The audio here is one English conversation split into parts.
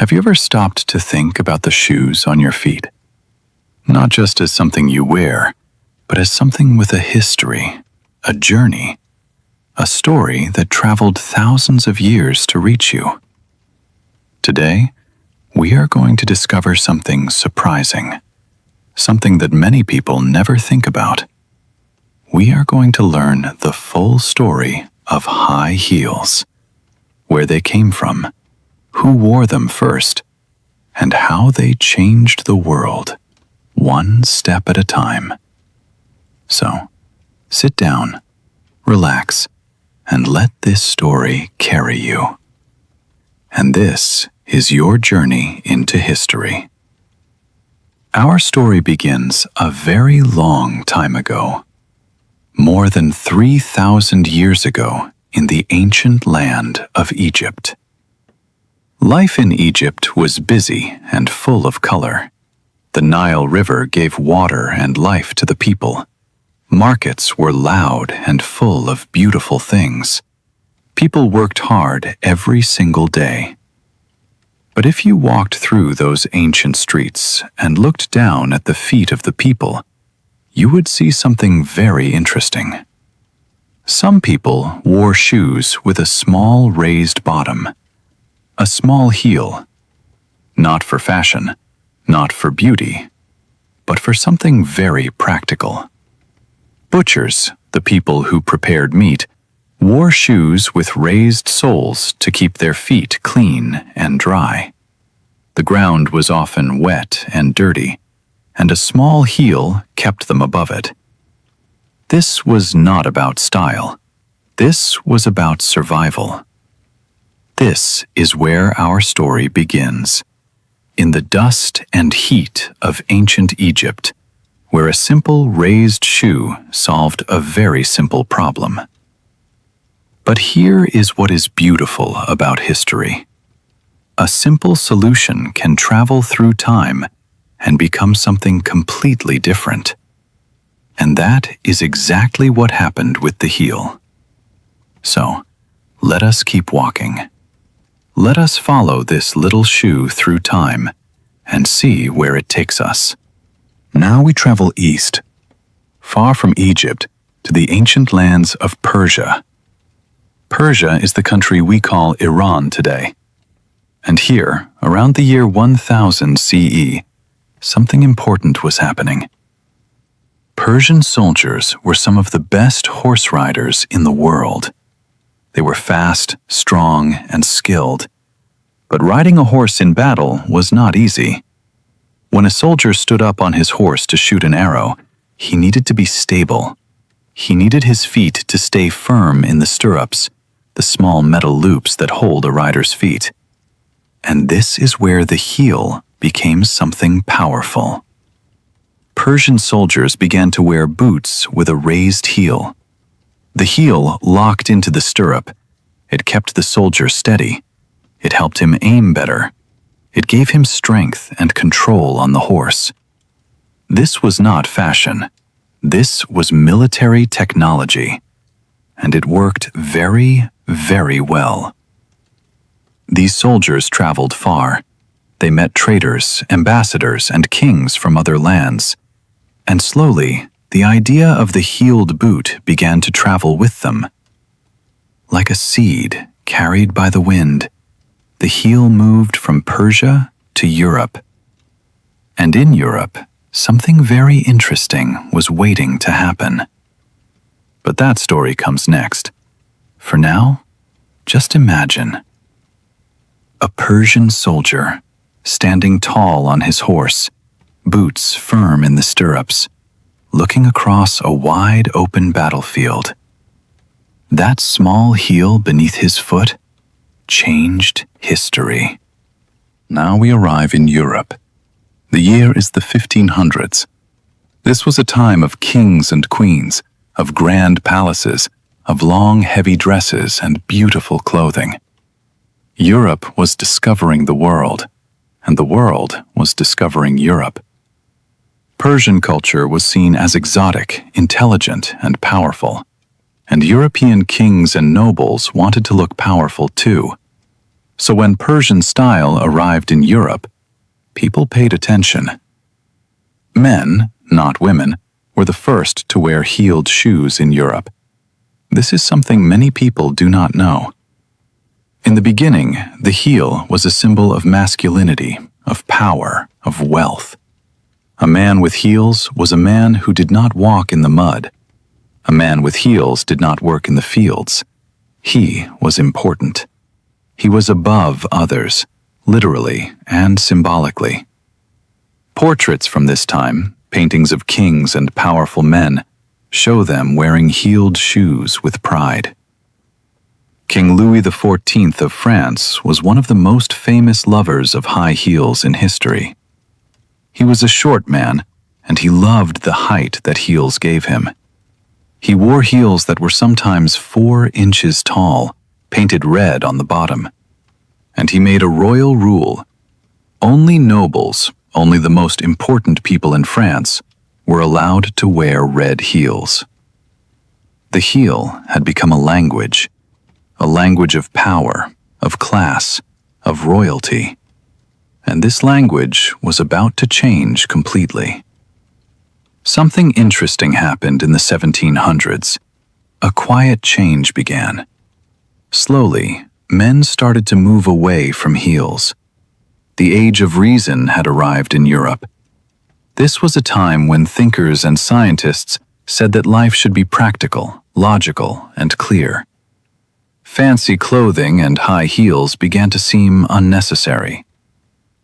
Have you ever stopped to think about the shoes on your feet? Not just as something you wear, but as something with a history, a journey, a story that traveled thousands of years to reach you. Today, we are going to discover something surprising, something that many people never think about. We are going to learn the full story of high heels, where they came from, who wore them first, and how they changed the world, one step at a time. So, sit down, relax, and let this story carry you. And this is your journey into history. Our story begins a very long time ago, more than 3,000 years ago in the ancient land of Egypt. Life in Egypt was busy and full of color. The Nile River gave water and life to the people. Markets were loud and full of beautiful things. People worked hard every single day. But if you walked through those ancient streets and looked down at the feet of the people, you would see something very interesting. Some people wore shoes with a small raised bottom, a small heel, not for fashion, not for beauty, but for something very practical. Butchers, the people who prepared meat, wore shoes with raised soles to keep their feet clean and dry. The ground was often wet and dirty, and a small heel kept them above it. This was not about style. This was about survival. This is where our story begins, in the dust and heat of ancient Egypt, where a simple raised shoe solved a very simple problem. But here is what is beautiful about history. A simple solution can travel through time and become something completely different. And that is exactly what happened with the heel. So, let us keep walking. Let us follow this little shoe through time and see where it takes us. Now we travel east, far from Egypt, to the ancient lands of Persia. Persia is the country we call Iran today. And here, around the year 1000 CE, something important was happening. Persian soldiers were some of the best horse riders in the world. They were fast, strong, and skilled. But riding a horse in battle was not easy. When a soldier stood up on his horse to shoot an arrow, he needed to be stable. He needed his feet to stay firm in the stirrups, the small metal loops that hold a rider's feet. And this is where the heel became something powerful. Persian soldiers began to wear boots with a raised heel. The heel locked into the stirrup. It kept the soldier steady. It helped him aim better. It gave him strength and control on the horse. This was not fashion. This was military technology. And it worked very, very well. These soldiers traveled far. They met traders, ambassadors, and kings from other lands. And slowly, the idea of the heeled boot began to travel with them. Like a seed carried by the wind, the heel moved from Persia to Europe. And in Europe, something very interesting was waiting to happen. But that story comes next. For now, just imagine a Persian soldier, standing tall on his horse, boots firm in the stirrups, looking across a wide open battlefield. That small heel beneath his foot changed history. Now we arrive in Europe. The year is the 1500s. This was a time of kings and queens, of grand palaces, of long, heavy dresses and beautiful clothing. Europe was discovering the world, and the world was discovering Europe. Persian culture was seen as exotic, intelligent, and powerful, and European kings and nobles wanted to look powerful too. So when Persian style arrived in Europe, people paid attention. Men, not women, were the first to wear heeled shoes in Europe. This is something many people do not know. In the beginning, the heel was a symbol of masculinity, of power, of wealth. A man with heels was a man who did not walk in the mud. A man with heels did not work in the fields. He was important. He was above others, literally and symbolically. Portraits from this time, paintings of kings and powerful men, show them wearing heeled shoes with pride. King Louis XIV of France was one of the most famous lovers of high heels in history. He was a short man, and he loved the height that heels gave him. He wore heels that were sometimes 4 inches tall, painted red on the bottom. And he made a royal rule. Only nobles, only the most important people in France, were allowed to wear red heels. The heel had become a language of power, of class, of royalty. And this language was about to change completely. Something interesting happened in the 1700s. A quiet change began. Slowly, men started to move away from heels. The age of reason had arrived in Europe. This was a time when thinkers and scientists said that life should be practical, logical, and clear. Fancy clothing and high heels began to seem unnecessary.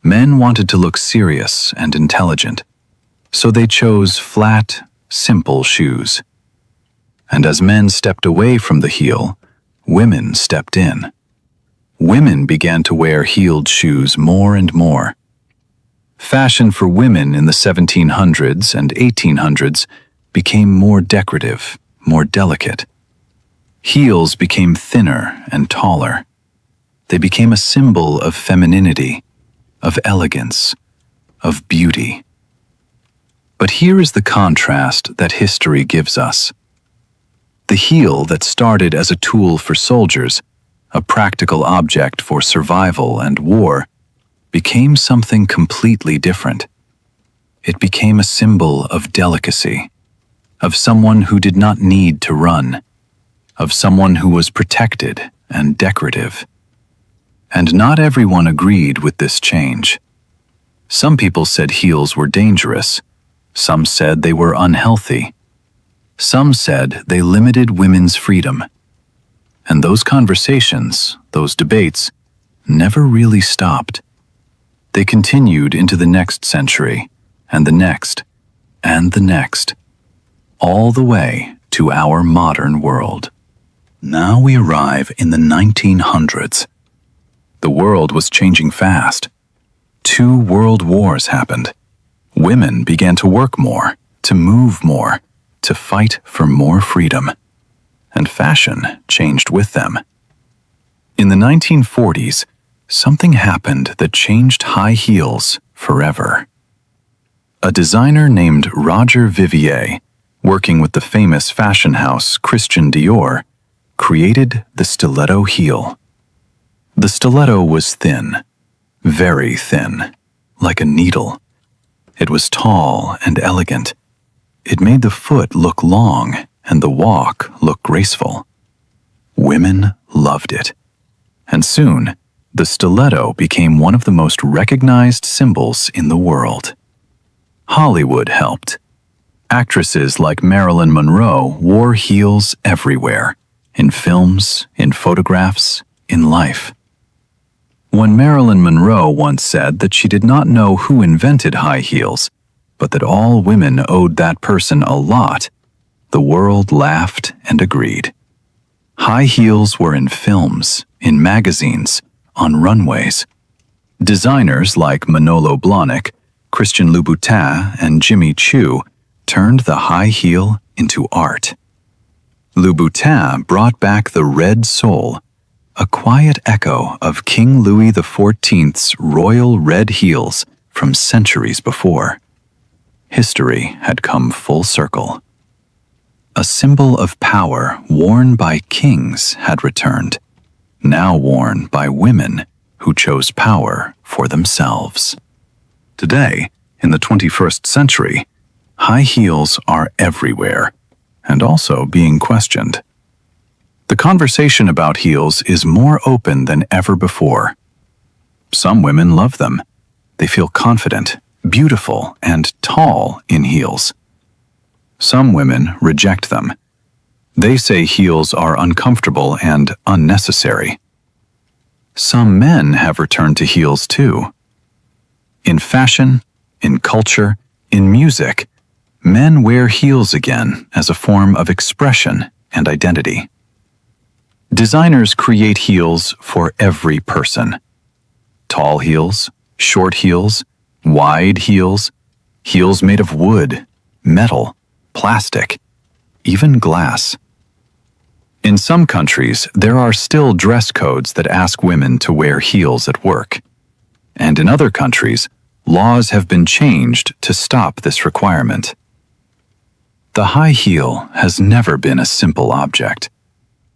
Men wanted to look serious and intelligent, so they chose flat, simple shoes. And as men stepped away from the heel, women stepped in. Women began to wear heeled shoes more and more. Fashion for women in the 1700s and 1800s became more decorative, more delicate. Heels became thinner and taller. They became a symbol of femininity, of elegance, of beauty. But here is the contrast that history gives us. The heel that started as a tool for soldiers, a practical object for survival and war, became something completely different. It became a symbol of delicacy, of someone who did not need to run, of someone who was protected and decorative. And not everyone agreed with this change. Some people said heels were dangerous. Some said they were unhealthy. Some said they limited women's freedom. And those conversations, those debates, never really stopped. They continued into the next century, and the next, and the next, all the way to our modern world. Now we arrive in the 1900s. The world was changing fast. 2 world wars happened. Women began to work more, to move more, to fight for more freedom. And fashion changed with them. In the 1940s, something happened that changed high heels forever. A designer named Roger Vivier, working with the famous fashion house Christian Dior, created the stiletto heel. The stiletto was thin, very thin, like a needle. It was tall and elegant. It made the foot look long and the walk look graceful. Women loved it. And soon, the stiletto became one of the most recognized symbols in the world. Hollywood helped. Actresses like Marilyn Monroe wore heels everywhere, in films, in photographs, in life. When Marilyn Monroe once said that she did not know who invented high heels, but that all women owed that person a lot, the world laughed and agreed. High heels were in films, in magazines, on runways. Designers like Manolo Blahnik, Christian Louboutin, and Jimmy Choo turned the high heel into art. Louboutin brought back the red sole, a quiet echo of King Louis XIV's royal red heels from centuries before. History had come full circle. A symbol of power worn by kings had returned, now worn by women who chose power for themselves. Today, in the 21st century, high heels are everywhere and also being questioned. The conversation about heels is more open than ever before. Some women love them. They feel confident, beautiful, and tall in heels. Some women reject them. They say heels are uncomfortable and unnecessary. Some men have returned to heels too. In fashion, in culture, in music, men wear heels again as a form of expression and identity. Designers create heels for every person. Tall heels, short heels, wide heels, heels made of wood, metal, plastic, even glass. In some countries, there are still dress codes that ask women to wear heels at work. And in other countries, laws have been changed to stop this requirement. The high heel has never been a simple object.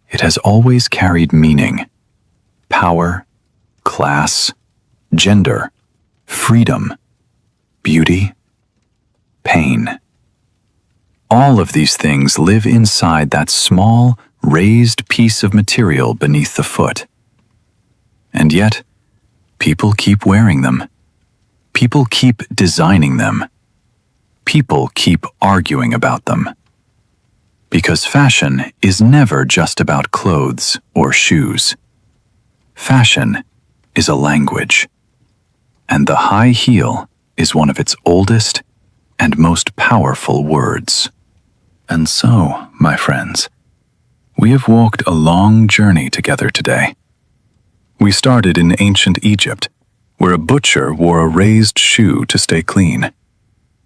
It has always carried meaning, power, class, gender, freedom, beauty, pain. All of these things live inside that small, raised piece of material beneath the foot. And yet, people keep wearing them. People keep designing them. People keep arguing about them. Because fashion is never just about clothes or shoes. Fashion is a language. And the high heel is one of its oldest and most powerful words. And so, my friends, we have walked a long journey together today. We started in ancient Egypt, where a butcher wore a raised shoe to stay clean.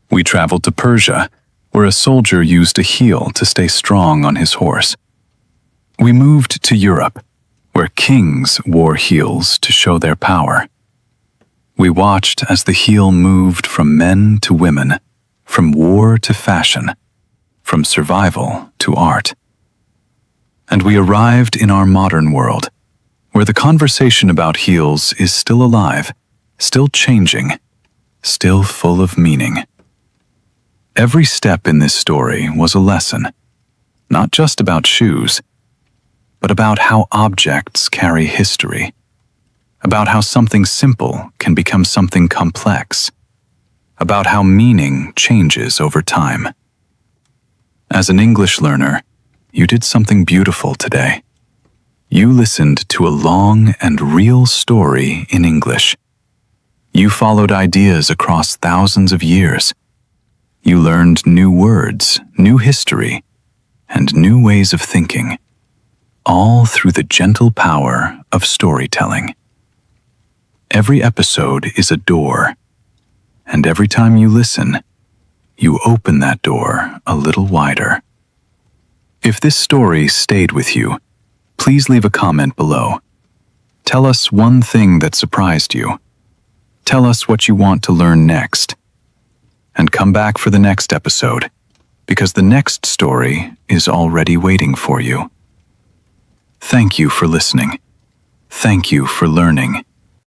We traveled to Persia, where a soldier used a heel to stay strong on his horse. We moved to Europe, where kings wore heels to show their power. We watched as the heel moved from men to women, from war to fashion, from survival to art. And we arrived in our modern world, where the conversation about heels is still alive, still changing, still full of meaning. Every step in this story was a lesson, not just about shoes, but about how objects carry history, about how something simple can become something complex, about how meaning changes over time. As an English learner, you did something beautiful today. You listened to a long and real story in English. You followed ideas across thousands of years. You learned new words, new history, and new ways of thinking, all through the gentle power of storytelling. Every episode is a door, and every time you listen, you open that door a little wider. If this story stayed with you, please leave a comment below. Tell us one thing that surprised you. Tell us what you want to learn next. And come back for the next episode, because the next story is already waiting for you. Thank you for listening. Thank you for learning.